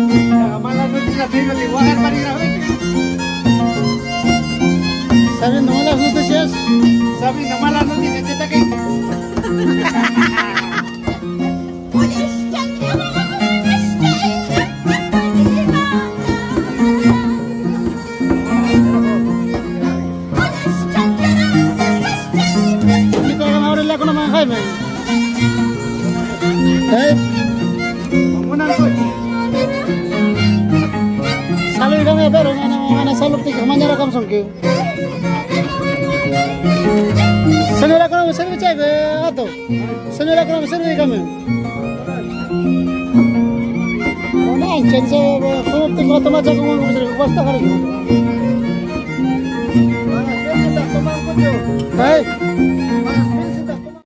Malah nanti na tinggal di wakan pa rin ako. Sabi na malas noticias. Sabi na malah nanti na kita kay. Hindi ko alam ako ako na mga kaibigan. Eh, Munang ko. saloy kami pero mana salok ti kamanya rakam songke. Senora kono serve chai be ato. Senora kono serve kami. Ona chense kono ti mo toma cha kono mo serve basta kare. Mana kita tomang ko. Hey.